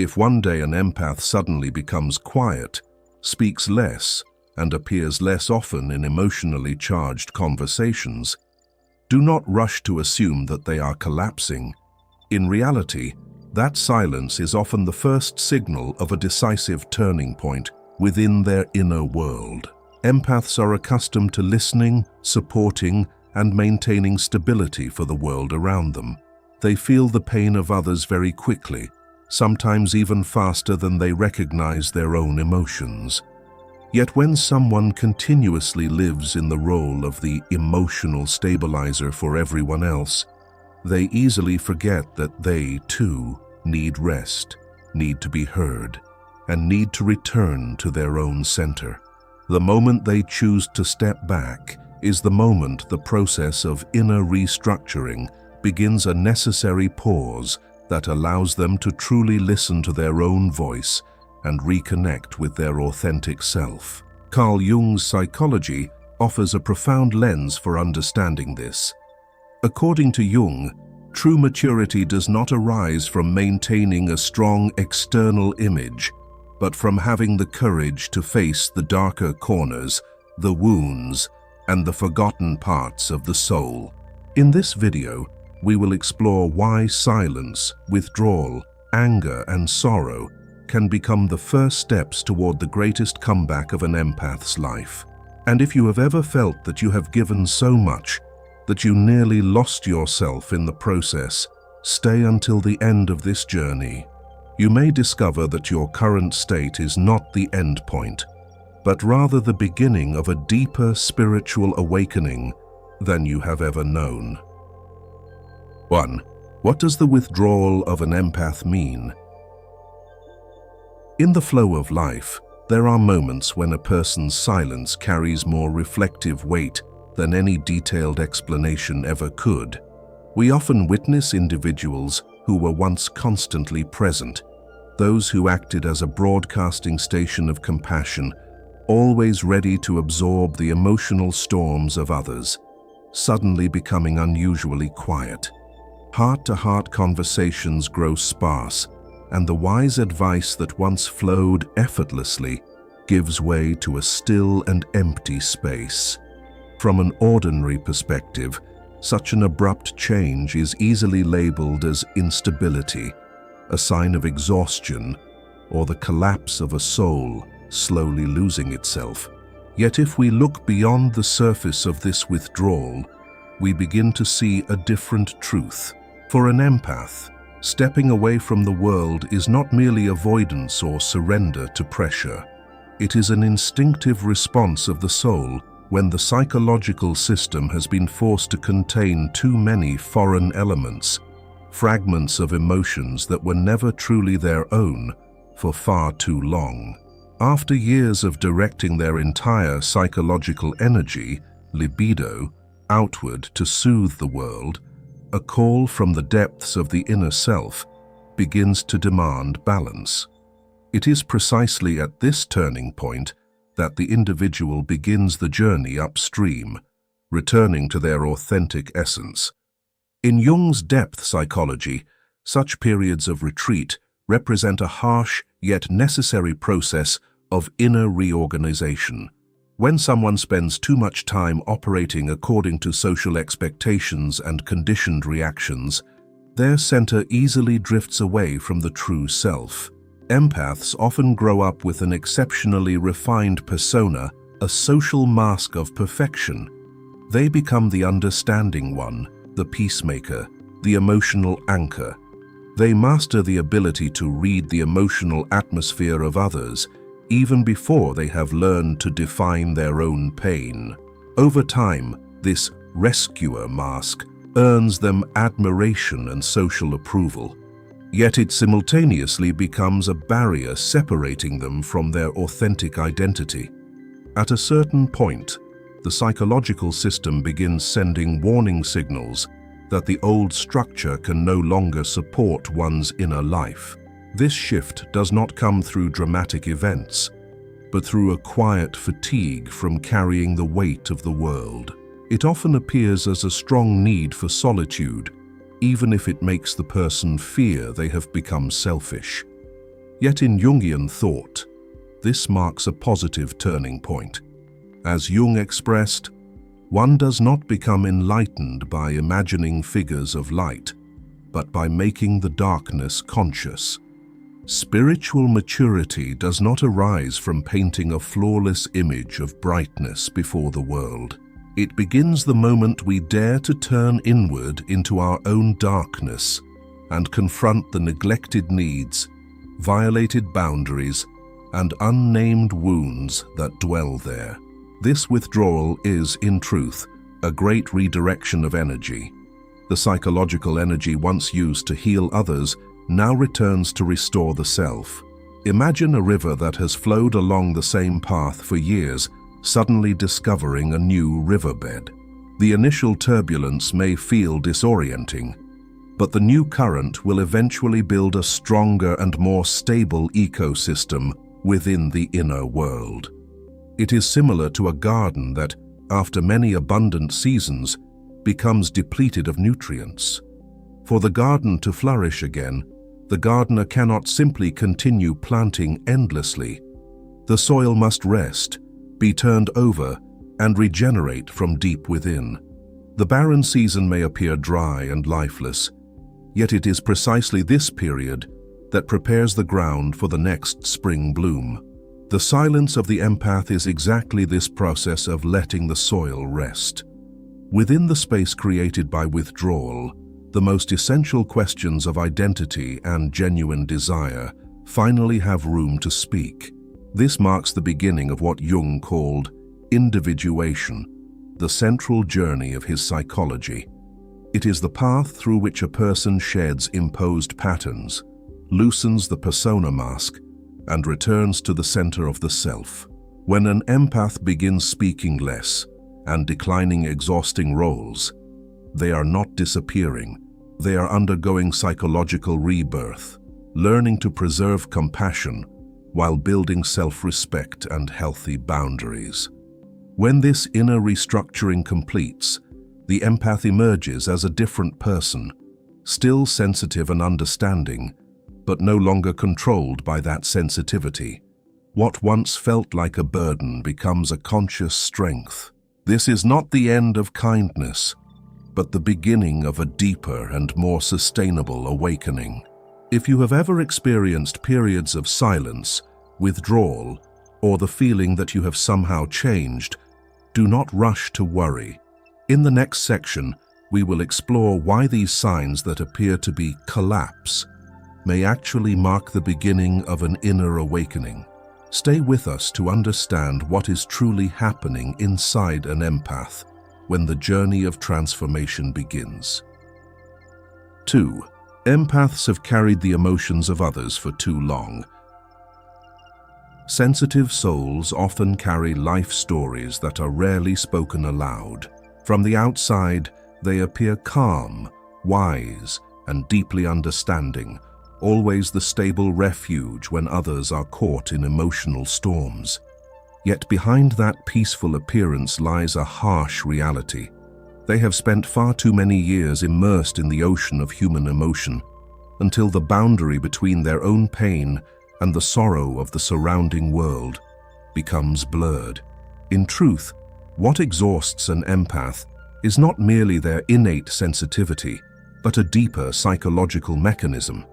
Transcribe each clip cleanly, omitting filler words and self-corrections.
If one day an empath suddenly becomes quiet, speaks less, and appears less often in emotionally charged conversations, do not rush to assume that they are collapsing. In reality, that silence is often the first signal of a decisive turning point within their inner world. Empaths are accustomed to listening, supporting, and maintaining stability for the world around them. They feel the pain of others very quickly, sometimes even faster than they recognize their own emotions. Yet when someone continuously lives in the role of the emotional stabilizer for everyone else, they easily forget that they, too, need rest, need to be heard, and need to return to their own center. The moment they choose to step back is the moment the process of inner restructuring begins, a necessary pause that allows them to truly listen to their own voice and reconnect with their authentic self. Carl Jung's psychology offers a profound lens for understanding this. According to Jung, true maturity does not arise from maintaining a strong external image, but from having the courage to face the darker corners, the wounds, and the forgotten parts of the soul. In this video, we will explore why silence, withdrawal, anger, and sorrow can become the first steps toward the greatest comeback of an empath's life. And if you have ever felt that you have given so much that you nearly lost yourself in the process, stay until the end of this journey. You may discover that your current state is not the end point, but rather the beginning of a deeper spiritual awakening than you have ever known. 1. What does the withdrawal of an empath mean? In the flow of life, there are moments when a person's silence carries more reflective weight than any detailed explanation ever could. We often witness individuals who were once constantly present, those who acted as a broadcasting station of compassion, always ready to absorb the emotional storms of others, suddenly becoming unusually quiet. Heart-to-heart conversations grow sparse, and the wise advice that once flowed effortlessly gives way to a still and empty space. From an ordinary perspective, such an abrupt change is easily labeled as instability, a sign of exhaustion, or the collapse of a soul slowly losing itself. Yet if we look beyond the surface of this withdrawal, we begin to see a different truth. For an empath, stepping away from the world is not merely avoidance or surrender to pressure. It is an instinctive response of the soul when the psychological system has been forced to contain too many foreign elements, fragments of emotions that were never truly their own for far too long. After years of directing their entire psychological energy, libido, outward to soothe the world, a call from the depths of the inner self begins to demand balance. It is precisely at this turning point that the individual begins the journey upstream, returning to their authentic essence. In Jung's depth psychology, such periods of retreat represent a harsh yet necessary process of inner reorganization. When someone spends too much time operating according to social expectations and conditioned reactions, their center easily drifts away from the true self. Empaths often grow up with an exceptionally refined persona, a social mask of perfection. They become the understanding one, the peacemaker, the emotional anchor. They master the ability to read the emotional atmosphere of others, even before they have learned to define their own pain. Over time, this rescuer mask earns them admiration and social approval. Yet it simultaneously becomes a barrier separating them from their authentic identity. At a certain point, the psychological system begins sending warning signals that the old structure can no longer support one's inner life. This shift does not come through dramatic events, but through a quiet fatigue from carrying the weight of the world. It often appears as a strong need for solitude, even if it makes the person fear they have become selfish. Yet in Jungian thought, this marks a positive turning point. As Jung expressed, one does not become enlightened by imagining figures of light, but by making the darkness conscious. Spiritual maturity does not arise from painting a flawless image of brightness before the world. It begins the moment we dare to turn inward into our own darkness and confront the neglected needs, violated boundaries, and unnamed wounds that dwell there. This withdrawal is, in truth, a great redirection of energy. The psychological energy once used to heal others now returns to restore the self. Imagine a river that has flowed along the same path for years, suddenly discovering a new riverbed. The initial turbulence may feel disorienting, but the new current will eventually build a stronger and more stable ecosystem within the inner world. It is similar to a garden that, after many abundant seasons, becomes depleted of nutrients. For the garden to flourish again, the gardener cannot simply continue planting endlessly. The soil must rest, be turned over, and regenerate from deep within. The barren season may appear dry and lifeless, yet it is precisely this period that prepares the ground for the next spring bloom. The silence of the empath is exactly this process of letting the soil rest. Within the space created by withdrawal, the most essential questions of identity and genuine desire finally have room to speak. This marks the beginning of what Jung called individuation, the central journey of his psychology. It is the path through which a person sheds imposed patterns, loosens the persona mask, and returns to the center of the self. When an empath begins speaking less and declining exhausting roles, they are not disappearing. They are undergoing psychological rebirth, learning to preserve compassion while building self-respect and healthy boundaries. When this inner restructuring completes, the empath emerges as a different person, still sensitive and understanding, but no longer controlled by that sensitivity. What once felt like a burden becomes a conscious strength. This is not the end of kindness, but the beginning of a deeper and more sustainable awakening. If you have ever experienced periods of silence, withdrawal, or the feeling that you have somehow changed, do not rush to worry. In the next section, we will explore why these signs that appear to be collapse may actually mark the beginning of an inner awakening. Stay with us to understand what is truly happening inside an empath when the journey of transformation begins. 2. Empaths have carried the emotions of others for too long. Sensitive souls often carry life stories that are rarely spoken aloud. From the outside, they appear calm, wise, and deeply understanding, always the stable refuge when others are caught in emotional storms. Yet behind that peaceful appearance lies a harsh reality. They have spent far too many years immersed in the ocean of human emotion, until the boundary between their own pain and the sorrow of the surrounding world becomes blurred. In truth, what exhausts an empath is not merely their innate sensitivity, but a deeper psychological mechanism.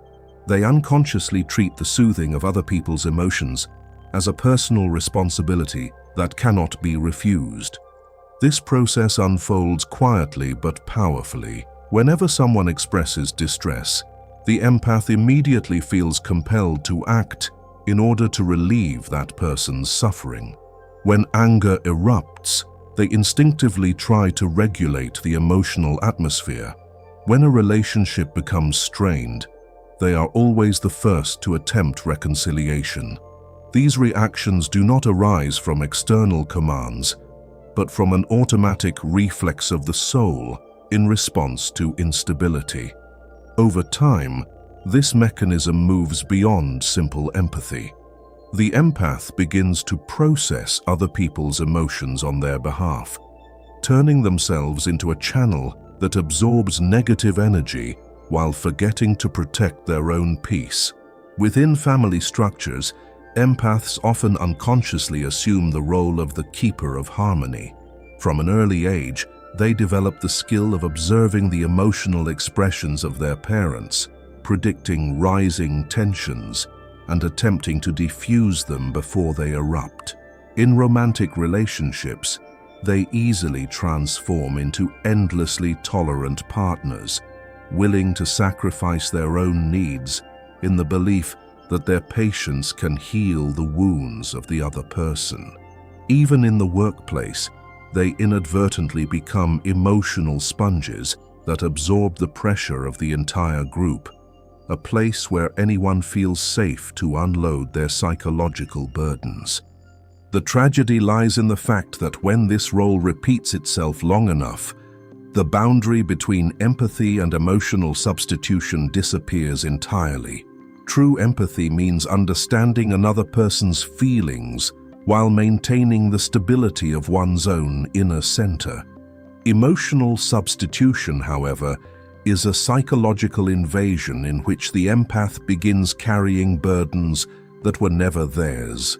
They unconsciously treat the soothing of other people's emotions as a personal responsibility that cannot be refused. This process unfolds quietly but powerfully. Whenever someone expresses distress, the empath immediately feels compelled to act in order to relieve that person's suffering. When anger erupts, they instinctively try to regulate the emotional atmosphere. When a relationship becomes strained, they are always the first to attempt reconciliation. These reactions do not arise from external commands, but from an automatic reflex of the soul in response to instability. Over time, this mechanism moves beyond simple empathy. The empath begins to process other people's emotions on their behalf, turning themselves into a channel that absorbs negative energy while forgetting to protect their own peace. Within family structures, empaths often unconsciously assume the role of the keeper of harmony. From an early age, they develop the skill of observing the emotional expressions of their parents, predicting rising tensions, and attempting to diffuse them before they erupt. In romantic relationships, they easily transform into endlessly tolerant partners, willing to sacrifice their own needs in the belief that their patience can heal the wounds of the other person. Even in the workplace, they inadvertently become emotional sponges that absorb the pressure of the entire group, a place where anyone feels safe to unload their psychological burdens. The tragedy lies in the fact that when this role repeats itself long enough, the boundary between empathy and emotional substitution disappears entirely. True empathy means understanding another person's feelings while maintaining the stability of one's own inner center. Emotional substitution, however, is a psychological invasion in which the empath begins carrying burdens that were never theirs,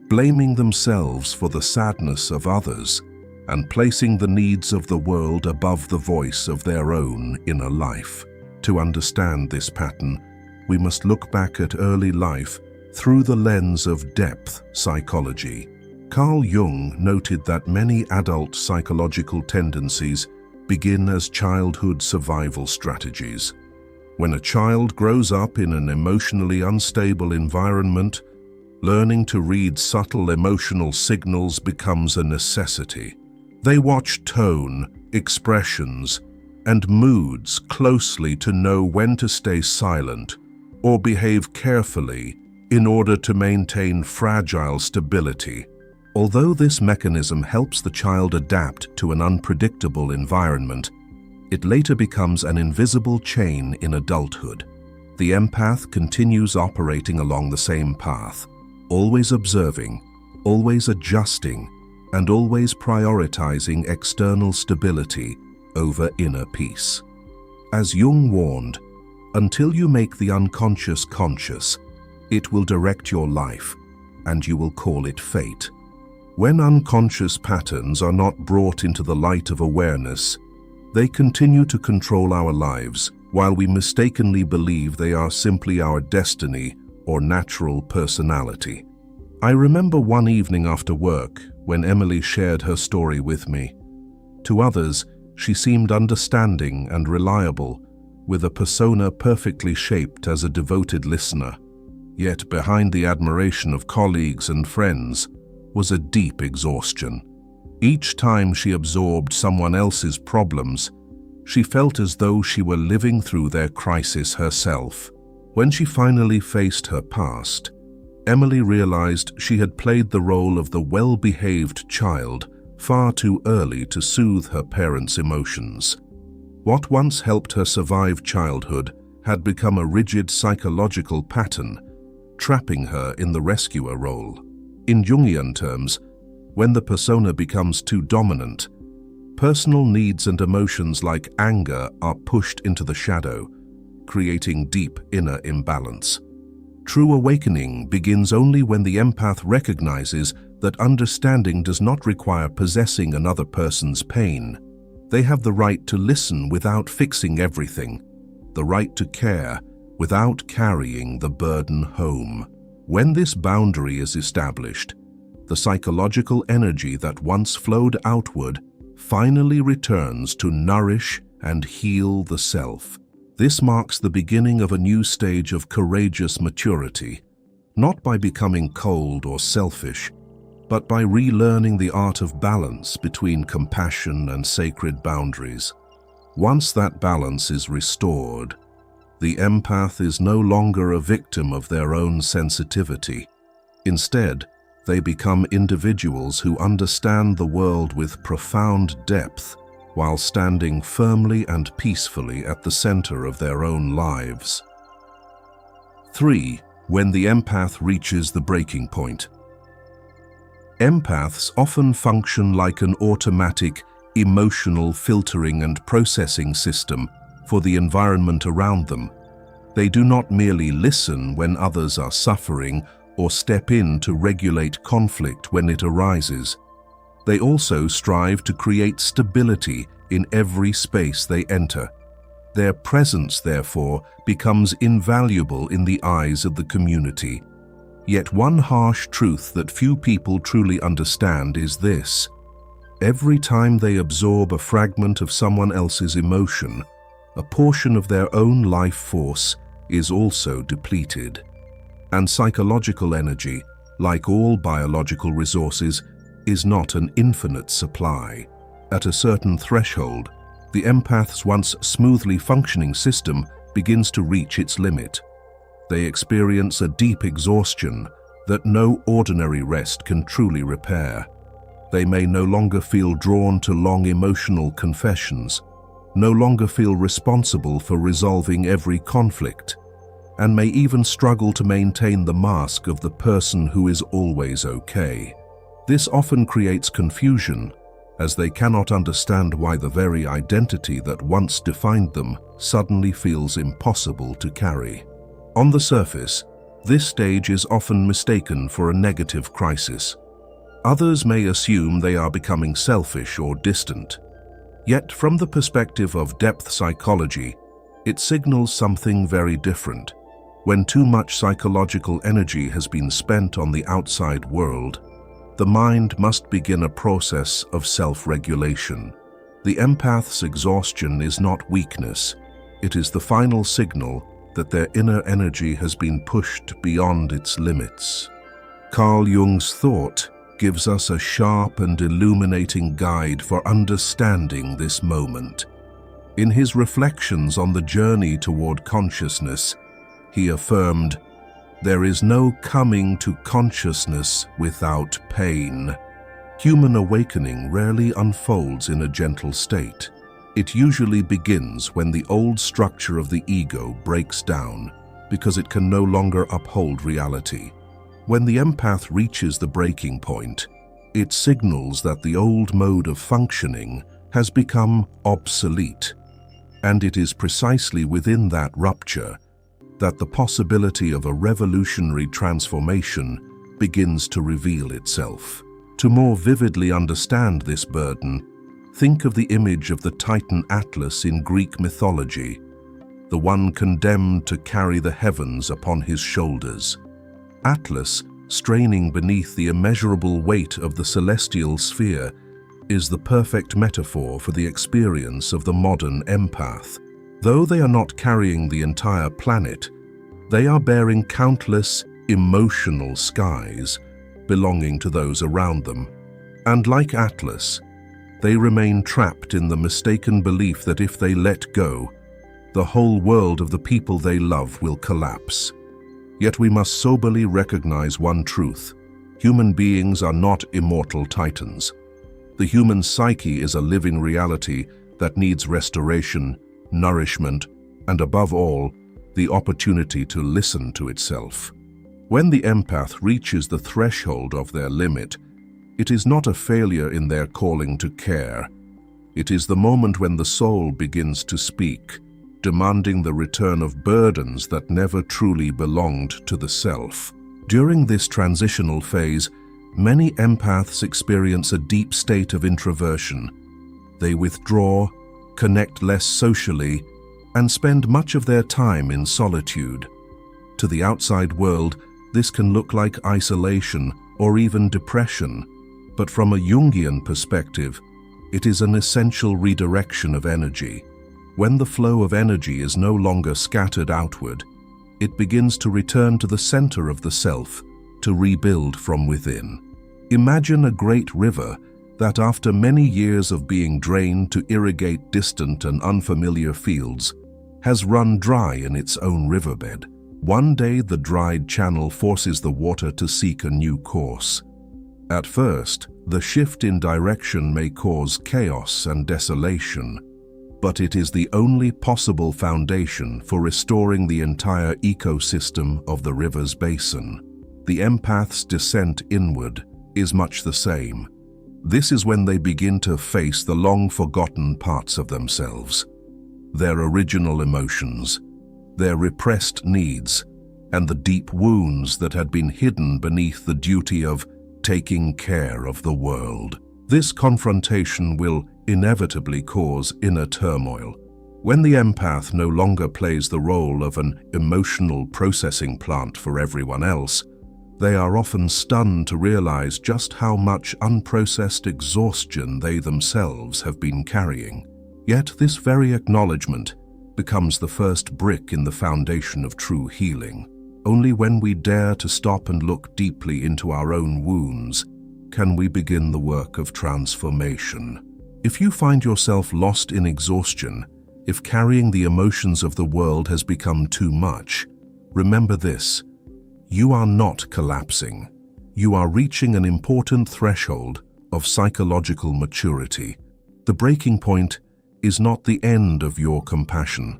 blaming themselves for the sadness of others, and placing the needs of the world above the voice of their own inner life. To understand this pattern, we must look back at early life through the lens of depth psychology. Carl Jung noted that many adult psychological tendencies begin as childhood survival strategies. When a child grows up in an emotionally unstable environment, learning to read subtle emotional signals becomes a necessity. They watch tone, expressions, and moods closely to know when to stay silent or behave carefully in order to maintain fragile stability. Although this mechanism helps the child adapt to an unpredictable environment, it later becomes an invisible chain in adulthood. The empath continues operating along the same path, always observing, always adjusting, and always prioritizing external stability over inner peace. As Jung warned, until you make the unconscious conscious, it will direct your life, and you will call it fate. When unconscious patterns are not brought into the light of awareness, they continue to control our lives, while we mistakenly believe they are simply our destiny or natural personality. I remember one evening after work when Emily shared her story with me. To others, she seemed understanding and reliable, with a persona perfectly shaped as a devoted listener. Yet behind the admiration of colleagues and friends was a deep exhaustion. Each time she absorbed someone else's problems, she felt as though she were living through their crisis herself. When she finally faced her past, Emily realized she had played the role of the well-behaved child far too early to soothe her parents' emotions. What once helped her survive childhood had become a rigid psychological pattern, trapping her in the rescuer role. In Jungian terms, when the persona becomes too dominant, personal needs and emotions like anger are pushed into the shadow, creating deep inner imbalance. True awakening begins only when the empath recognizes that understanding does not require possessing another person's pain. They have the right to listen without fixing everything, the right to care without carrying the burden home. When this boundary is established, the psychological energy that once flowed outward finally returns to nourish and heal the self. This marks the beginning of a new stage of courageous maturity, not by becoming cold or selfish, but by relearning the art of balance between compassion and sacred boundaries. Once that balance is restored, the empath is no longer a victim of their own sensitivity. Instead, they become individuals who understand the world with profound depth while standing firmly and peacefully at the center of their own lives. 3. When the empath reaches the breaking point. Empaths often function like an automatic, emotional filtering and processing system for the environment around them. They do not merely listen when others are suffering or step in to regulate conflict when it arises. They also strive to create stability in every space they enter. Their presence, therefore, becomes invaluable in the eyes of the community. Yet one harsh truth that few people truly understand is this: every time they absorb a fragment of someone else's emotion, a portion of their own life force is also depleted. And psychological energy, like all biological resources, is not an infinite supply. At a certain threshold, the empath's once smoothly functioning system begins to reach its limit. They experience a deep exhaustion that no ordinary rest can truly repair. They may no longer feel drawn to long emotional confessions, no longer feel responsible for resolving every conflict, and may even struggle to maintain the mask of the person who is always okay. This often creates confusion, as they cannot understand why the very identity that once defined them suddenly feels impossible to carry. On the surface, this stage is often mistaken for a negative crisis. Others may assume they are becoming selfish or distant. Yet, from the perspective of depth psychology, it signals something very different. When too much psychological energy has been spent on the outside world, the mind must begin a process of self-regulation. The empath's exhaustion is not weakness. It is the final signal that their inner energy has been pushed beyond its limits. Carl Jung's thought gives us a sharp and illuminating guide for understanding this moment. In his reflections on the journey toward consciousness, he affirmed, "There is no coming to consciousness without pain." Human awakening rarely unfolds in a gentle state. It usually begins when the old structure of the ego breaks down because it can no longer uphold reality. When the empath reaches the breaking point, it signals that the old mode of functioning has become obsolete. And it is precisely within that rupture that the possibility of a revolutionary transformation begins to reveal itself. To more vividly understand this burden, think of the image of the Titan Atlas in Greek mythology, the one condemned to carry the heavens upon his shoulders. Atlas, straining beneath the immeasurable weight of the celestial sphere, is the perfect metaphor for the experience of the modern empath. Though they are not carrying the entire planet, they are bearing countless emotional skies belonging to those around them. And like Atlas, they remain trapped in the mistaken belief that if they let go, the whole world of the people they love will collapse. Yet we must soberly recognize one truth: human beings are not immortal titans. The human psyche is a living reality that needs restoration, nourishment, and above all, the opportunity to listen to itself. When the empath reaches the threshold of their limit, it is not a failure in their calling to care. It is the moment when the soul begins to speak, demanding the return of burdens that never truly belonged to the self. During this transitional phase, many empaths experience a deep state of introversion. They withdraw, connect less socially, and spend much of their time in solitude. To the outside world, this can look like isolation or even depression, but from a Jungian perspective, it is an essential redirection of energy. When the flow of energy is no longer scattered outward, it begins to return to the center of the self, to rebuild from within. Imagine a great river that, after many years of being drained to irrigate distant and unfamiliar fields, has run dry in its own riverbed. One day the dried channel forces the water to seek a new course. At first, the shift in direction may cause chaos and desolation, but it is the only possible foundation for restoring the entire ecosystem of the river's basin. The empath's descent inward is much the same. This is when they begin to face the long-forgotten parts of themselves, their original emotions, their repressed needs, and the deep wounds that had been hidden beneath the duty of taking care of the world. This confrontation will inevitably cause inner turmoil. When the empath no longer plays the role of an emotional processing plant for everyone else, they are often stunned to realize just how much unprocessed exhaustion they themselves have been carrying. Yet this very acknowledgement becomes the first brick in the foundation of true healing. Only when we dare to stop and look deeply into our own wounds can we begin the work of transformation. If you find yourself lost in exhaustion, if carrying the emotions of the world has become too much, remember this: you are not collapsing. You are reaching an important threshold of psychological maturity. The breaking point is not the end of your compassion.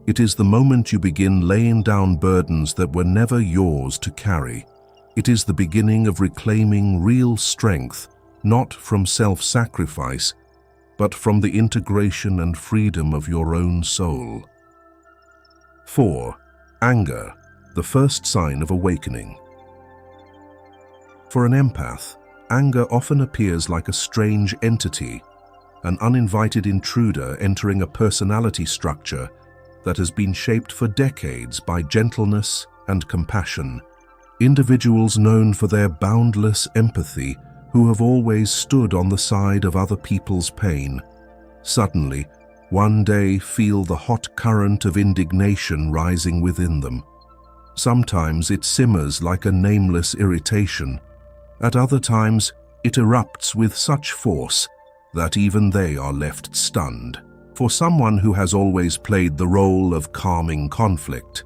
It is the moment you begin laying down burdens that were never yours to carry. It is the beginning of reclaiming real strength, not from self-sacrifice, but from the integration and freedom of your own soul. 4. Anger, the first sign of awakening. For an empath, anger often appears like a strange entity, an uninvited intruder entering a personality structure that has been shaped for decades by gentleness and compassion. Individuals known for their boundless empathy, who have always stood on the side of other people's pain, suddenly, one day feel the hot current of indignation rising within them. Sometimes it simmers like a nameless irritation. At other times, it erupts with such force that even they are left stunned. For someone who has always played the role of calming conflict,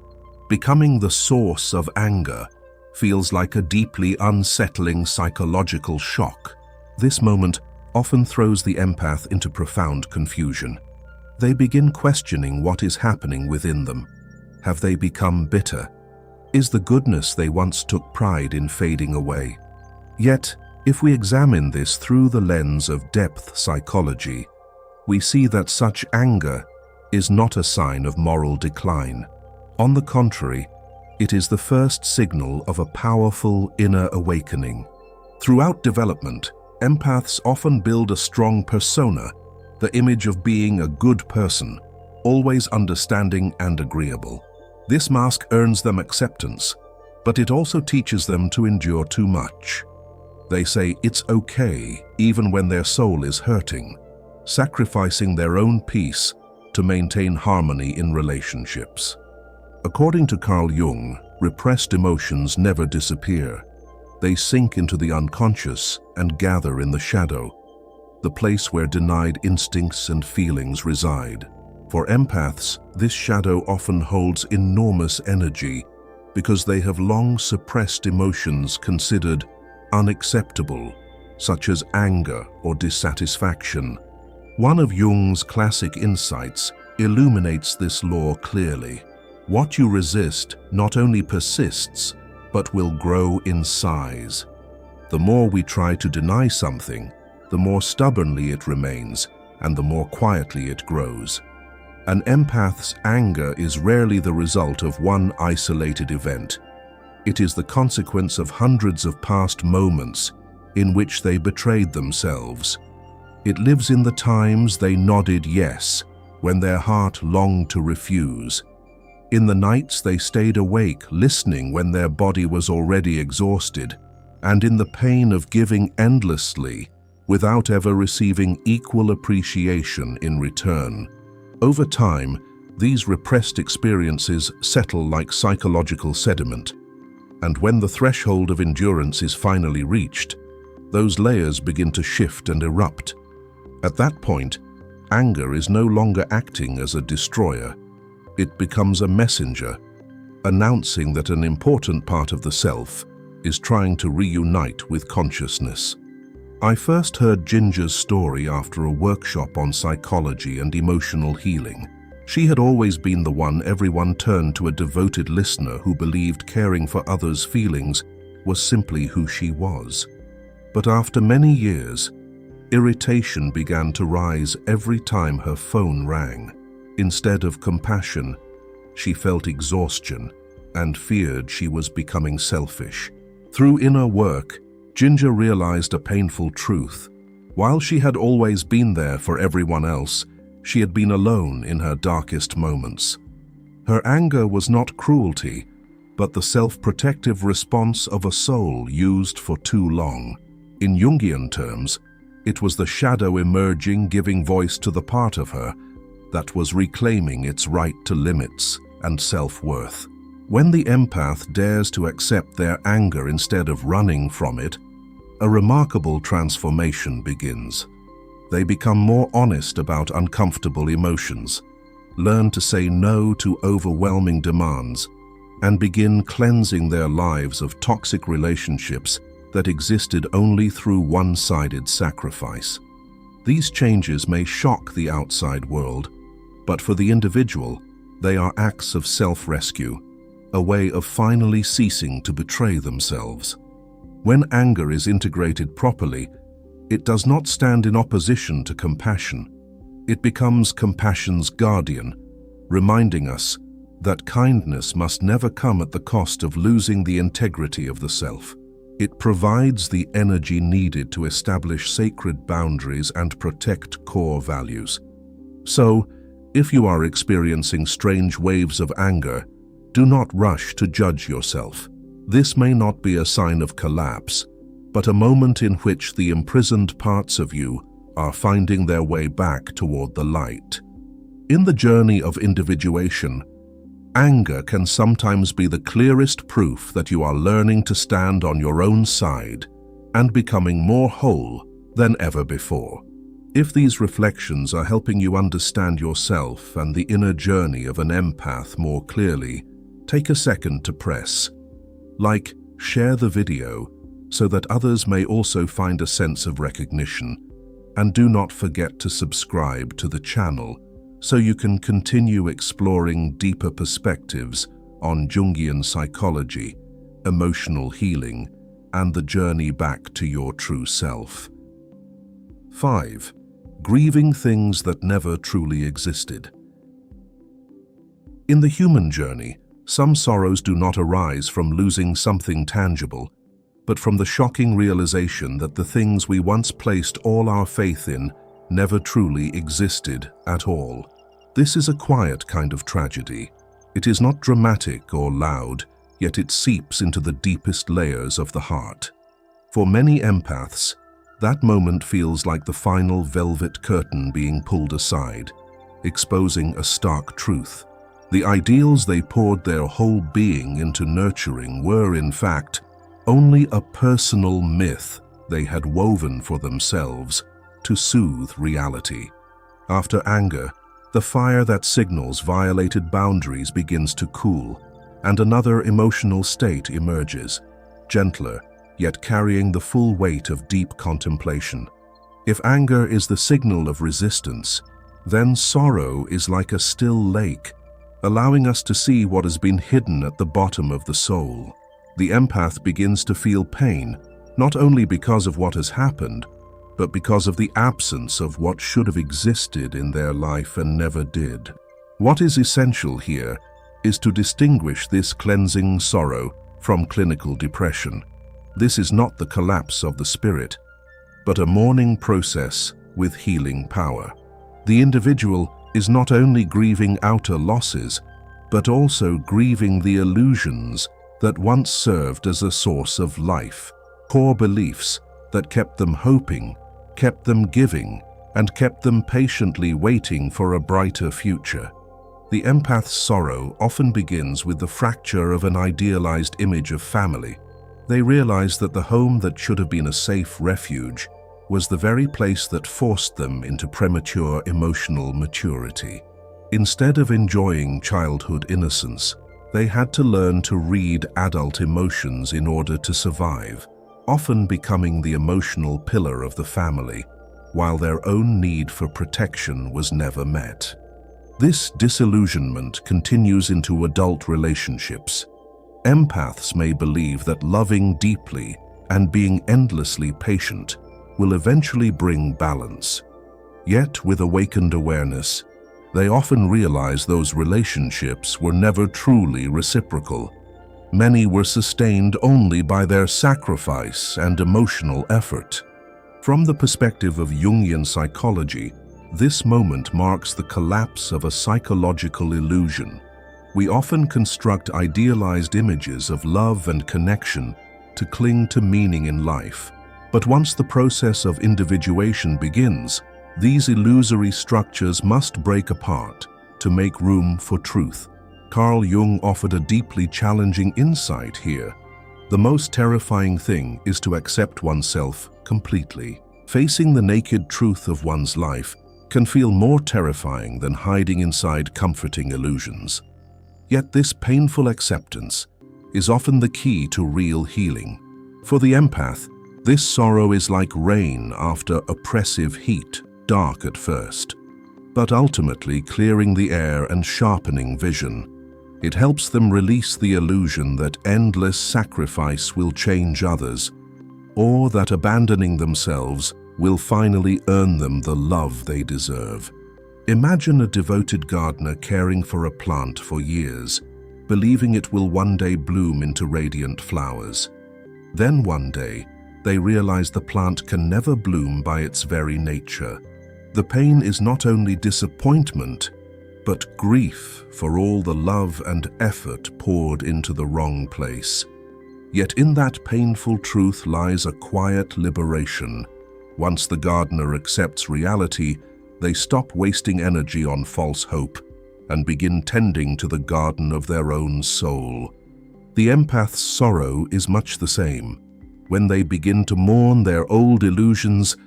becoming the source of anger feels like a deeply unsettling psychological shock. This moment often throws the empath into profound confusion. They begin questioning what is happening within them. Have they become bitter? Is the goodness they once took pride in fading away? Yet, if we examine this through the lens of depth psychology, we see that such anger is not a sign of moral decline. On the contrary, it is the first signal of a powerful inner awakening. Throughout development, empaths often build a strong persona, the image of being a good person, always understanding and agreeable. This mask earns them acceptance, but it also teaches them to endure too much. They say it's okay even when their soul is hurting, sacrificing their own peace to maintain harmony in relationships. According to Carl Jung, repressed emotions never disappear. They sink into the unconscious and gather in the shadow, the place where denied instincts and feelings reside. For empaths, this shadow often holds enormous energy because they have long suppressed emotions considered unacceptable, such as anger or dissatisfaction. One of Jung's classic insights illuminates this law clearly. What you resist not only persists, but will grow in size. The more we try to deny something, the more stubbornly it remains, and the more quietly it grows. An empath's anger is rarely the result of one isolated event. It is the consequence of hundreds of past moments in which they betrayed themselves. It lives in the times they nodded yes, when their heart longed to refuse. In the nights they stayed awake, listening when their body was already exhausted, and in the pain of giving endlessly, without ever receiving equal appreciation in return. Over time, these repressed experiences settle like psychological sediment, and when the threshold of endurance is finally reached, those layers begin to shift and erupt. At that point, anger is no longer acting as a destroyer. It becomes a messenger, announcing that an important part of the self is trying to reunite with consciousness. I first heard Ginger's story after a workshop on psychology and emotional healing. She had always been the one everyone turned to, a devoted listener who believed caring for others' feelings was simply who she was. But after many years, irritation began to rise every time her phone rang. Instead of compassion, she felt exhaustion and feared she was becoming selfish. Through inner work, Ginger realized a painful truth. While she had always been there for everyone else, she had been alone in her darkest moments. Her anger was not cruelty, but the self-protective response of a soul used for too long. In Jungian terms, it was the shadow emerging, giving voice to the part of her that was reclaiming its right to limits and self-worth. When the empath dares to accept their anger instead of running from it, a remarkable transformation begins. They become more honest about uncomfortable emotions, learn to say no to overwhelming demands, and begin cleansing their lives of toxic relationships that existed only through one-sided sacrifice. These changes may shock the outside world, but for the individual, they are acts of self-rescue, a way of finally ceasing to betray themselves. When anger is integrated properly, it does not stand in opposition to compassion. It becomes compassion's guardian, reminding us that kindness must never come at the cost of losing the integrity of the self. It provides the energy needed to establish sacred boundaries and protect core values. So, if you are experiencing strange waves of anger, do not rush to judge yourself. This may not be a sign of collapse, but a moment in which the imprisoned parts of you are finding their way back toward the light. In the journey of individuation, anger can sometimes be the clearest proof that you are learning to stand on your own side and becoming more whole than ever before. If these reflections are helping you understand yourself and the inner journey of an empath more clearly, take a second to press like, share the video so that others may also find a sense of recognition, and do not forget to subscribe to the channel so you can continue exploring deeper perspectives on Jungian psychology, emotional healing, and the journey back to your true self. 5. Grieving things that never truly existed. In the human journey, some sorrows do not arise from losing something tangible, but from the shocking realization that the things we once placed all our faith in never truly existed at all. This is a quiet kind of tragedy. It is not dramatic or loud, yet it seeps into the deepest layers of the heart. For many empaths, that moment feels like the final velvet curtain being pulled aside, exposing a stark truth. The ideals they poured their whole being into nurturing were, in fact, only a personal myth they had woven for themselves to soothe reality. After anger, the fire that signals violated boundaries begins to cool, and another emotional state emerges, gentler, yet carrying the full weight of deep contemplation. If anger is the signal of resistance, then sorrow is like a still lake, allowing us to see what has been hidden at the bottom of the soul. The empath begins to feel pain, not only because of what has happened, but because of the absence of what should have existed in their life and never did. What is essential here is to distinguish this cleansing sorrow from clinical depression. This is not the collapse of the spirit, but a mourning process with healing power. The individual is not only grieving outer losses, but also grieving the illusions that once served as a source of life, core beliefs that kept them hoping, kept them giving, and kept them patiently waiting for a brighter future. The empath's sorrow often begins with the fracture of an idealized image of family. They realize that the home that should have been a safe refuge was the very place that forced them into premature emotional maturity. Instead of enjoying childhood innocence, they had to learn to read adult emotions in order to survive, often becoming the emotional pillar of the family, while their own need for protection was never met. This disillusionment continues into adult relationships. Empaths may believe that loving deeply and being endlessly patient will eventually bring balance. Yet, with awakened awareness, they often realize those relationships were never truly reciprocal. Many were sustained only by their sacrifice and emotional effort. From the perspective of Jungian psychology, this moment marks the collapse of a psychological illusion. We often construct idealized images of love and connection to cling to meaning in life. But once the process of individuation begins, these illusory structures must break apart to make room for truth. Carl Jung offered a deeply challenging insight here. The most terrifying thing is to accept oneself completely. Facing the naked truth of one's life can feel more terrifying than hiding inside comforting illusions. Yet this painful acceptance is often the key to real healing. For the empath, this sorrow is like rain after oppressive heat, dark at first, but ultimately clearing the air and sharpening vision. It helps them release the illusion that endless sacrifice will change others, or that abandoning themselves will finally earn them the love they deserve. Imagine a devoted gardener caring for a plant for years, believing it will one day bloom into radiant flowers. Then one day, they realize the plant can never bloom by its very nature. The pain is not only disappointment, but grief for all the love and effort poured into the wrong place. Yet in that painful truth lies a quiet liberation. Once the gardener accepts reality, they stop wasting energy on false hope and begin tending to the garden of their own soul. The empath's sorrow is much the same. When they begin to mourn their old illusions,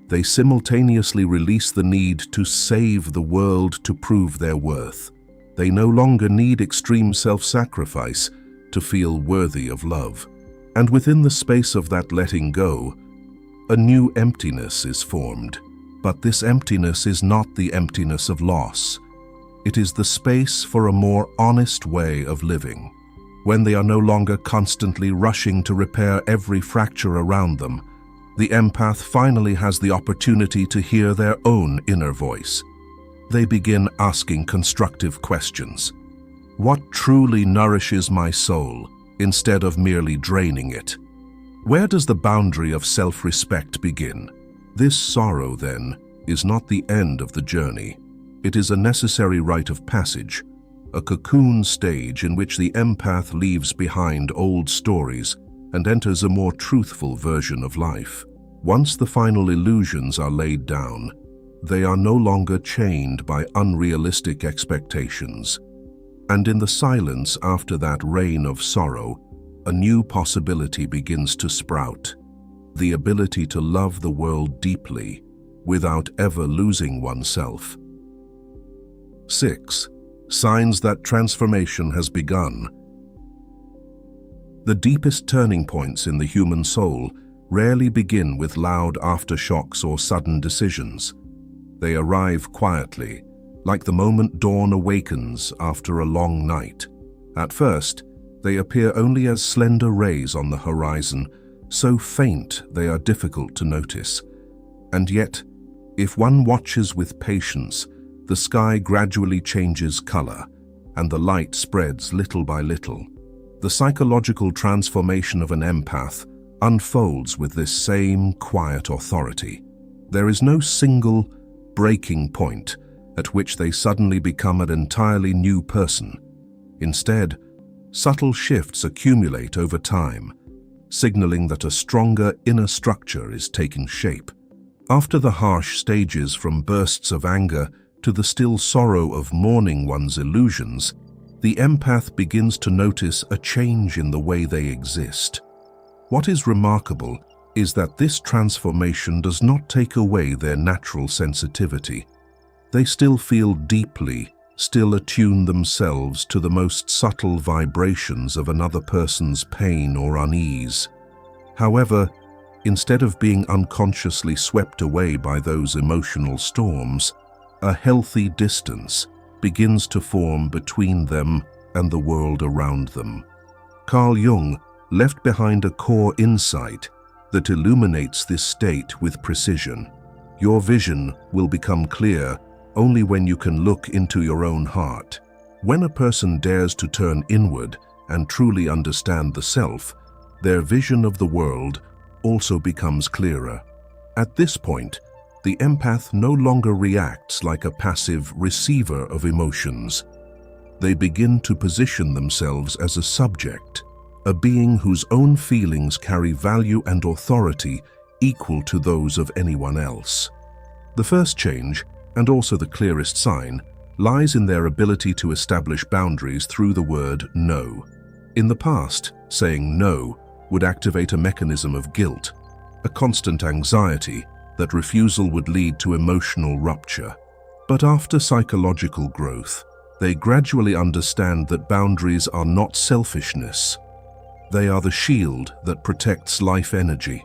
they simultaneously release the need to save the world to prove their worth. They no longer need extreme self-sacrifice to feel worthy of love. And within the space of that letting go, a new emptiness is formed. But this emptiness is not the emptiness of loss. It is the space for a more honest way of living. When they are no longer constantly rushing to repair every fracture around them, the empath finally has the opportunity to hear their own inner voice. They begin asking constructive questions. What truly nourishes my soul, instead of merely draining it? Where does the boundary of self-respect begin? This sorrow, then, is not the end of the journey. It is a necessary rite of passage, a cocoon stage in which the empath leaves behind old stories and enters a more truthful version of life. Once the final illusions are laid down, they are no longer chained by unrealistic expectations. And in the silence after that rain of sorrow, a new possibility begins to sprout. The ability to love the world deeply without ever losing oneself. 6. Signs that transformation has begun. The deepest turning points in the human soul rarely begin with loud aftershocks or sudden decisions. They arrive quietly, like the moment dawn awakens after a long night. At first, they appear only as slender rays on the horizon, so faint they are difficult to notice. And yet, if one watches with patience, the sky gradually changes color, and the light spreads little by little. The psychological transformation of an empath unfolds with this same quiet authority. There is no single breaking point at which they suddenly become an entirely new person. Instead, subtle shifts accumulate over time, signaling that a stronger inner structure is taking shape. After the harsh stages from bursts of anger to the still sorrow of mourning one's illusions, the empath begins to notice a change in the way they exist. What is remarkable is that this transformation does not take away their natural sensitivity. They still feel deeply, still attune themselves to the most subtle vibrations of another person's pain or unease. However, instead of being unconsciously swept away by those emotional storms, a healthy distance begins to form between them and the world around them. Carl Jung left behind a core insight that illuminates this state with precision. Your vision will become clear only when you can look into your own heart. When a person dares to turn inward and truly understand the self, their vision of the world also becomes clearer. At this point, the empath no longer reacts like a passive receiver of emotions. They begin to position themselves as a subject, a being whose own feelings carry value and authority equal to those of anyone else. The first change, and also the clearest sign, lies in their ability to establish boundaries through the word no. In the past, saying no would activate a mechanism of guilt, a constant anxiety that refusal would lead to emotional rupture. But after psychological growth, they gradually understand that boundaries are not selfishness. They are the shield that protects life energy.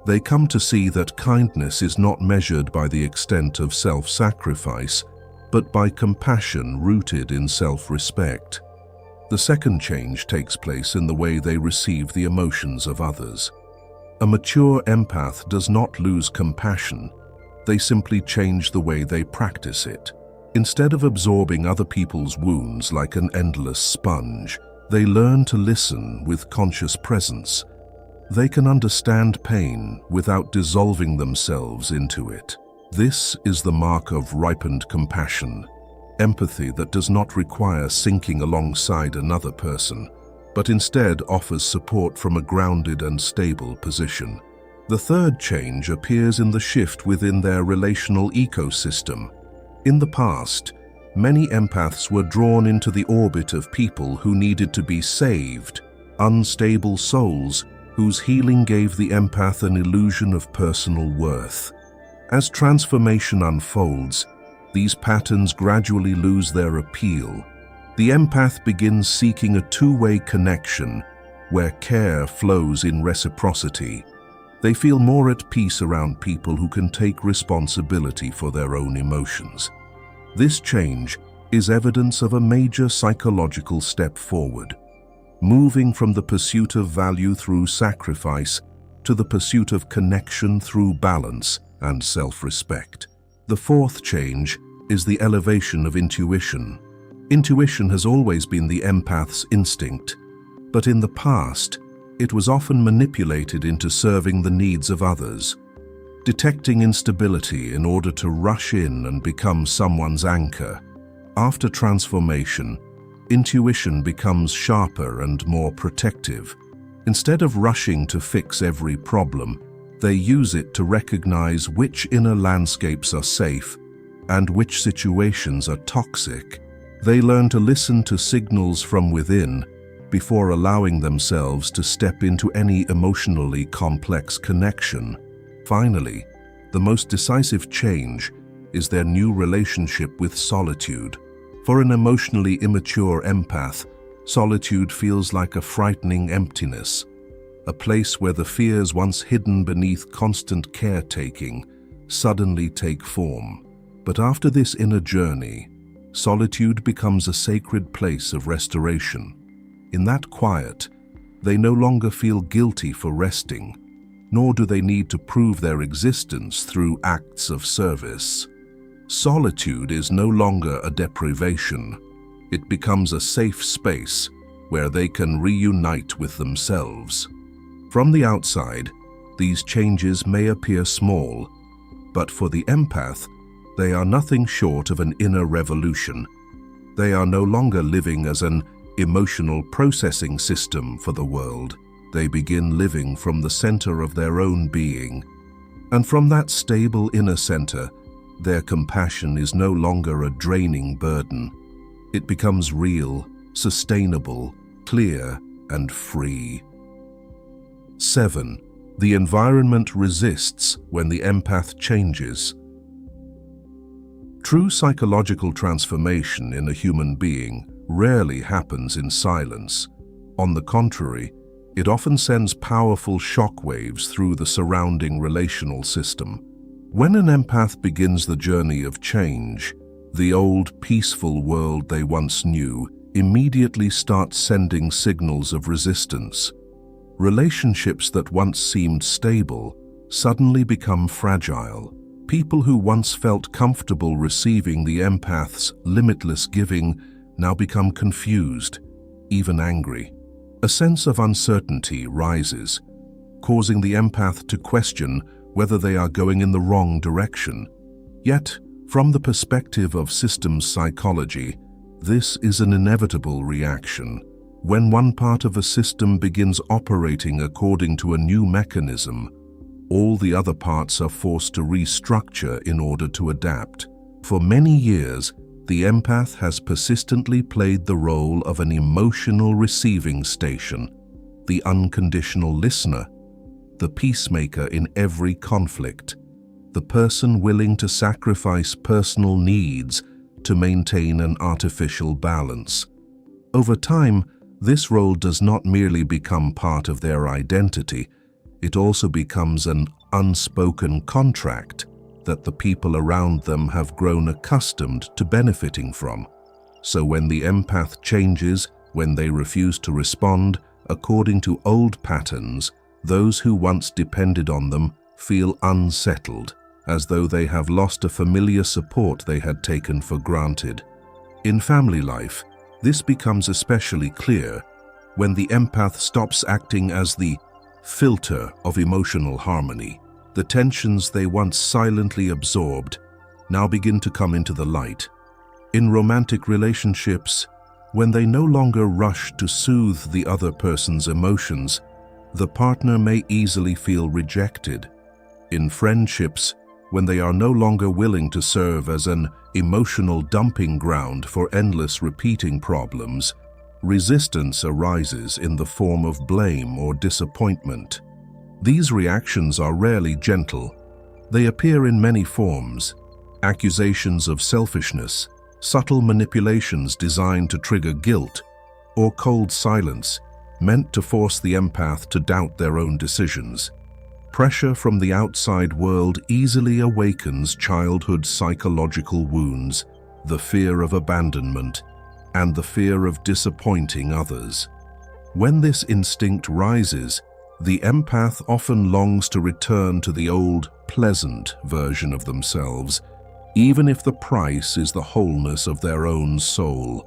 They come to see that kindness is not measured by the extent of self-sacrifice, but by compassion rooted in self-respect. The second change takes place in the way they receive the emotions of others. A mature empath does not lose compassion. They simply change the way they practice it. Instead of absorbing other people's wounds like an endless sponge, they learn to listen with conscious presence. They can understand pain without dissolving themselves into it. This is the mark of ripened compassion, empathy that does not require sinking alongside another person, but instead offers support from a grounded and stable position. The third change appears in the shift within their relational ecosystem. In the past, many empaths were drawn into the orbit of people who needed to be saved, unstable souls whose healing gave the empath an illusion of personal worth. As transformation unfolds, these patterns gradually lose their appeal. The empath begins seeking a two-way connection where care flows in reciprocity. They feel more at peace around people who can take responsibility for their own emotions. This change is evidence of a major psychological step forward, moving from the pursuit of value through sacrifice to the pursuit of connection through balance and self-respect. The fourth change is the elevation of intuition. Intuition has always been the empath's instinct, but in the past, it was often manipulated into serving the needs of others, detecting instability in order to rush in and become someone's anchor. After transformation, intuition becomes sharper and more protective. Instead of rushing to fix every problem, they use it to recognize which inner landscapes are safe and which situations are toxic. They learn to listen to signals from within before allowing themselves to step into any emotionally complex connection. Finally, the most decisive change is their new relationship with solitude. For an emotionally immature empath, solitude feels like a frightening emptiness, a place where the fears once hidden beneath constant caretaking suddenly take form. But after this inner journey, solitude becomes a sacred place of restoration. In that quiet, they no longer feel guilty for resting, nor do they need to prove their existence through acts of service. Solitude is no longer a deprivation. It becomes a safe space where they can reunite with themselves. From the outside, these changes may appear small, but for the empath, they are nothing short of an inner revolution. They are no longer living as an emotional processing system for the world. They begin living from the center of their own being. And from that stable inner center, their compassion is no longer a draining burden. It becomes real, sustainable, clear, and free. 7. The environment resists when the empath changes. True psychological transformation in a human being rarely happens in silence. On the contrary, it often sends powerful shockwaves through the surrounding relational system. When an empath begins the journey of change, the old peaceful world they once knew immediately starts sending signals of resistance. Relationships that once seemed stable suddenly become fragile. People who once felt comfortable receiving the empath's limitless giving now become confused, even angry. A sense of uncertainty rises, causing the empath to question whether they are going in the wrong direction. Yet, from the perspective of systems psychology, this is an inevitable reaction. When one part of a system begins operating according to a new mechanism, all the other parts are forced to restructure in order to adapt. For many years, the empath has persistently played the role of an emotional receiving station, the unconditional listener, the peacemaker in every conflict, the person willing to sacrifice personal needs to maintain an artificial balance. Over time, this role does not merely become part of their identity, it also becomes an unspoken contract that the people around them have grown accustomed to benefiting from. So when the empath changes, when they refuse to respond according to old patterns, those who once depended on them feel unsettled, as though they have lost a familiar support they had taken for granted. In family life, this becomes especially clear when the empath stops acting as the filter of emotional harmony. The tensions they once silently absorbed now begin to come into the light. In romantic relationships, when they no longer rush to soothe the other person's emotions, the partner may easily feel rejected. In friendships, when they are no longer willing to serve as an emotional dumping ground for endless repeating problems, resistance arises in the form of blame or disappointment. These reactions are rarely gentle. They appear in many forms: accusations of selfishness, subtle manipulations designed to trigger guilt, or cold silence meant to force the empath to doubt their own decisions. Pressure from the outside world easily awakens childhood psychological wounds, the fear of abandonment, and the fear of disappointing others. When this instinct rises, the empath often longs to return to the old, pleasant version of themselves, even if the price is the wholeness of their own soul.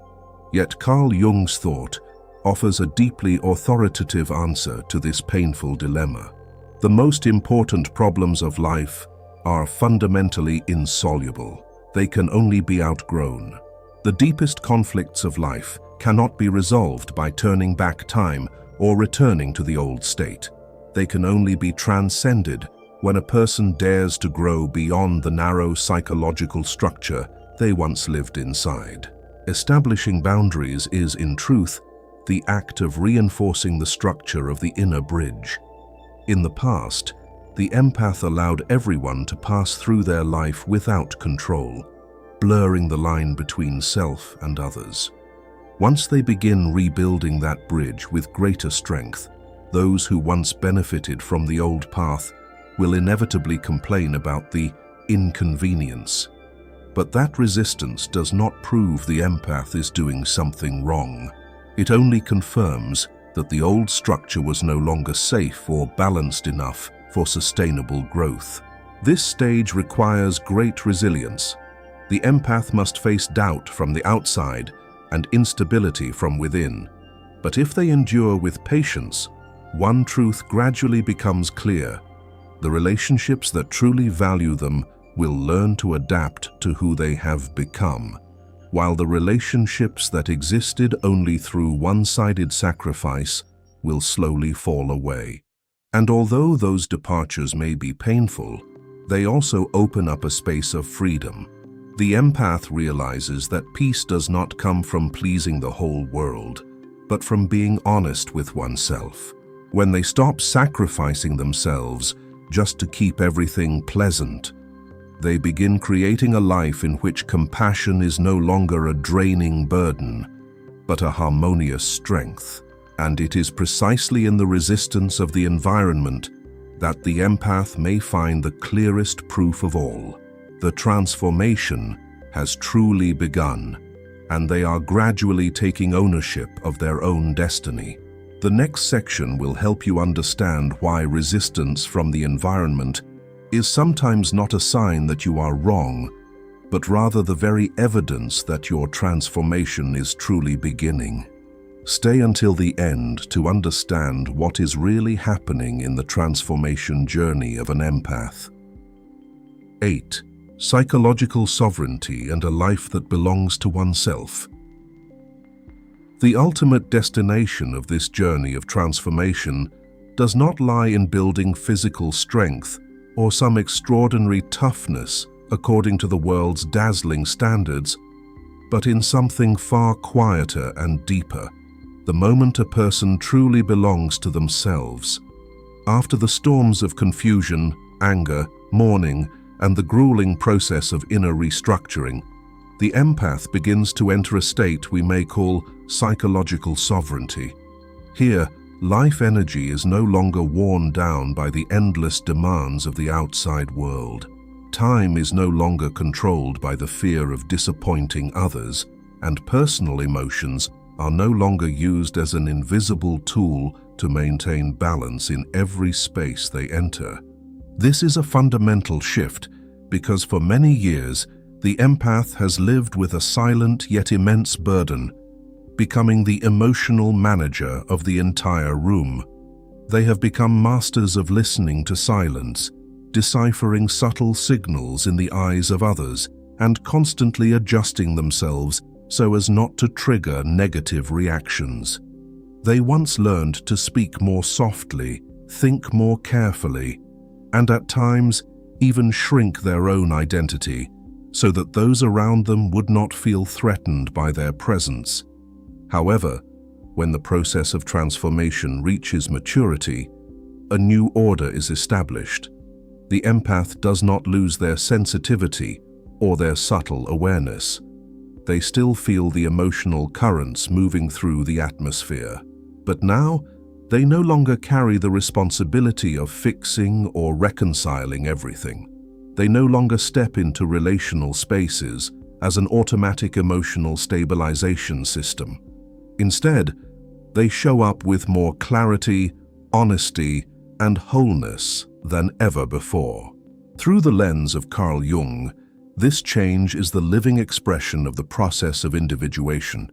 Yet Carl Jung's thought offers a deeply authoritative answer to this painful dilemma. The most important problems of life are fundamentally insoluble. They can only be outgrown. The deepest conflicts of life cannot be resolved by turning back time or returning to the old state. They can only be transcended when a person dares to grow beyond the narrow psychological structure they once lived inside. Establishing boundaries is, in truth, the act of reinforcing the structure of the inner bridge. In the past, the empath allowed everyone to pass through their life without control, blurring the line between self and others. Once they begin rebuilding that bridge with greater strength, those who once benefited from the old path will inevitably complain about the inconvenience. But that resistance does not prove the empath is doing something wrong. It only confirms that the old structure was no longer safe or balanced enough for sustainable growth. This stage requires great resilience. The empath must face doubt from the outside and instability from within. But if they endure with patience, one truth gradually becomes clear: the relationships that truly value them will learn to adapt to who they have become, while the relationships that existed only through one-sided sacrifice will slowly fall away. And although those departures may be painful, they also open up a space of freedom. The empath realizes that peace does not come from pleasing the whole world, but from being honest with oneself. When they stop sacrificing themselves just to keep everything pleasant, they begin creating a life in which compassion is no longer a draining burden, but a harmonious strength. And it is precisely in the resistance of the environment that the empath may find the clearest proof of all. The transformation has truly begun, and they are gradually taking ownership of their own destiny. The next section will help you understand why resistance from the environment is sometimes not a sign that you are wrong, but rather the very evidence that your transformation is truly beginning. Stay until the end to understand what is really happening in the transformation journey of an empath. 8. Psychological sovereignty and a life that belongs to oneself. The ultimate destination of this journey of transformation does not lie in building physical strength or some extraordinary toughness according to the world's dazzling standards, but in something far quieter and deeper, the moment a person truly belongs to themselves. After the storms of confusion, anger, mourning, and the grueling process of inner restructuring, the empath begins to enter a state we may call psychological sovereignty. Here, life energy is no longer worn down by the endless demands of the outside world. Time is no longer controlled by the fear of disappointing others, and personal emotions are no longer used as an invisible tool to maintain balance in every space they enter. This is a fundamental shift because for many years, the empath has lived with a silent yet immense burden, becoming the emotional manager of the entire room. They have become masters of listening to silence, deciphering subtle signals in the eyes of others, and constantly adjusting themselves so as not to trigger negative reactions. They once learned to speak more softly, think more carefully, and at times even shrink their own identity so that those around them would not feel threatened by their presence. However, when the process of transformation reaches maturity, a new order is established. The empath does not lose their sensitivity or their subtle awareness. They still feel the emotional currents moving through the atmosphere. But now, they no longer carry the responsibility of fixing or reconciling everything. They no longer step into relational spaces as an automatic emotional stabilization system. Instead, they show up with more clarity, honesty, and wholeness than ever before. Through the lens of Carl Jung, this change is the living expression of the process of individuation.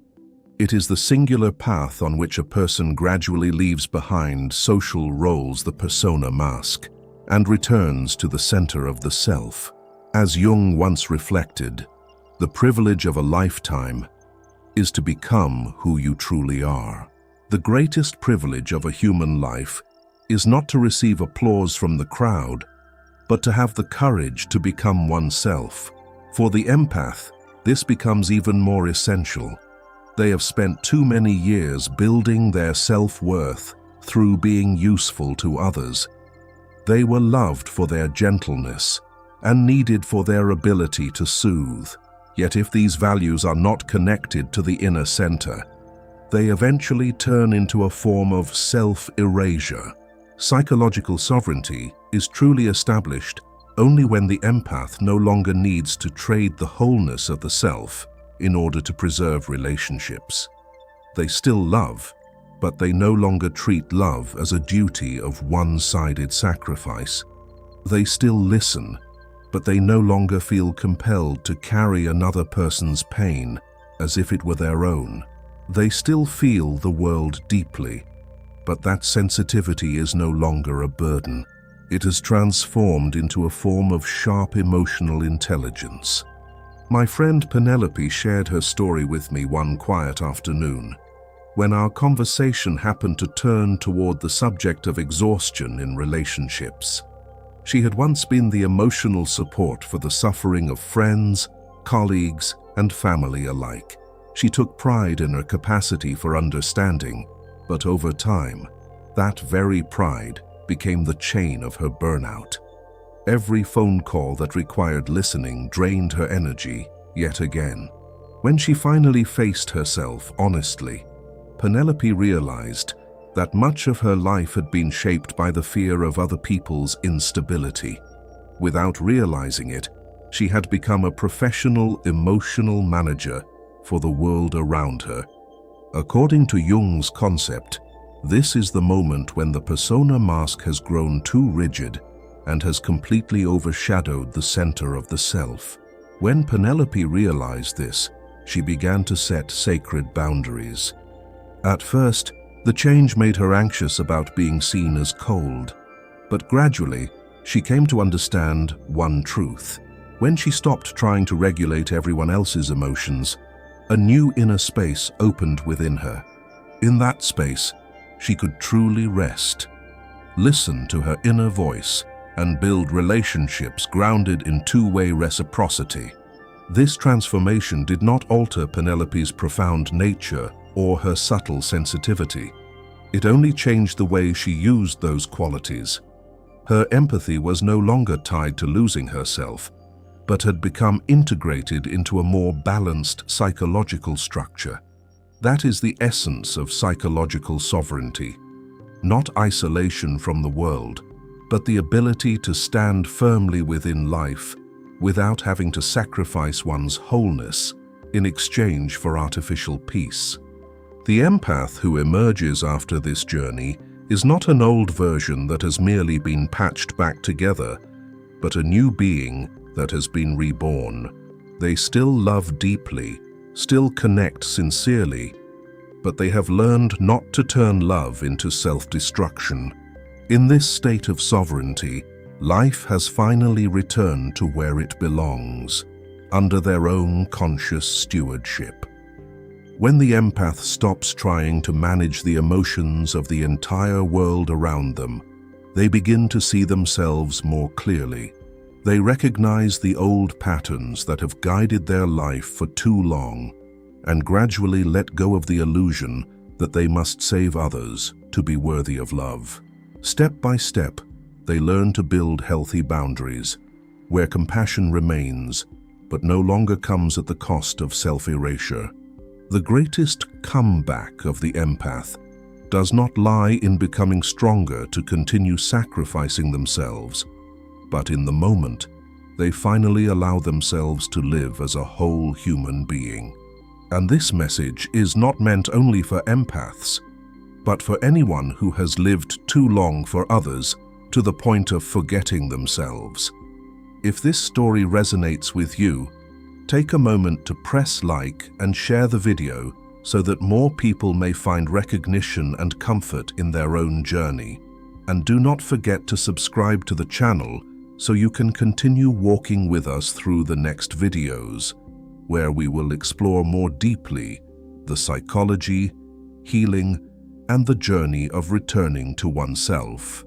It is the singular path on which a person gradually leaves behind social roles, the persona mask, and returns to the center of the self. As Jung once reflected, the privilege of a lifetime is to become who you truly are. The greatest privilege of a human life is not to receive applause from the crowd, but to have the courage to become oneself. For the empath, this becomes even more essential. They have spent too many years building their self-worth through being useful to others. They were loved for their gentleness and needed for their ability to soothe. Yet if these values are not connected to the inner center, they eventually turn into a form of self-erasure. Psychological sovereignty is truly established only when the empath no longer needs to trade the wholeness of the self in order to preserve relationships. They still love, but they no longer treat love as a duty of one-sided sacrifice. They still listen, but they no longer feel compelled to carry another person's pain as if it were their own. They still feel the world deeply, but that sensitivity is no longer a burden. It has transformed into a form of sharp emotional intelligence. My friend Penelope shared her story with me one quiet afternoon, when our conversation happened to turn toward the subject of exhaustion in relationships. She had once been the emotional support for the suffering of friends, colleagues, and family alike. She took pride in her capacity for understanding, but over time, that very pride became the chain of her burnout. Every phone call that required listening drained her energy yet again. When she finally faced herself honestly, Penelope realized that much of her life had been shaped by the fear of other people's instability. Without realizing it, she had become a professional emotional manager for the world around her. According to Jung's concept, this is the moment when the persona mask has grown too rigid and has completely overshadowed the center of the self. When Penelope realized this, she began to set sacred boundaries. At first, the change made her anxious about being seen as cold, but gradually, she came to understand one truth. When she stopped trying to regulate everyone else's emotions, a new inner space opened within her. In that space, she could truly rest, listen to her inner voice, and build relationships grounded in two-way reciprocity. This transformation did not alter Penelope's profound nature or her subtle sensitivity. It only changed the way she used those qualities. Her empathy was no longer tied to losing herself, but had become integrated into a more balanced psychological structure. That is the essence of psychological sovereignty. Not isolation from the world, but the ability to stand firmly within life without having to sacrifice one's wholeness in exchange for artificial peace. The empath who emerges after this journey is not an old version that has merely been patched back together, but a new being that has been reborn. They still love deeply, still connect sincerely, but they have learned not to turn love into self-destruction. In this state of sovereignty, life has finally returned to where it belongs, under their own conscious stewardship. When the empath stops trying to manage the emotions of the entire world around them, they begin to see themselves more clearly. They recognize the old patterns that have guided their life for too long and gradually let go of the illusion that they must save others to be worthy of love. Step by step, they learn to build healthy boundaries, where compassion remains, but no longer comes at the cost of self-erasure. The greatest comeback of the empath does not lie in becoming stronger to continue sacrificing themselves, but in the moment, they finally allow themselves to live as a whole human being. And this message is not meant only for empaths, but for anyone who has lived too long for others to the point of forgetting themselves. If this story resonates with you, take a moment to press like and share the video so that more people may find recognition and comfort in their own journey. And do not forget to subscribe to the channel so you can continue walking with us through the next videos, where we will explore more deeply the psychology, healing, and the journey of returning to oneself.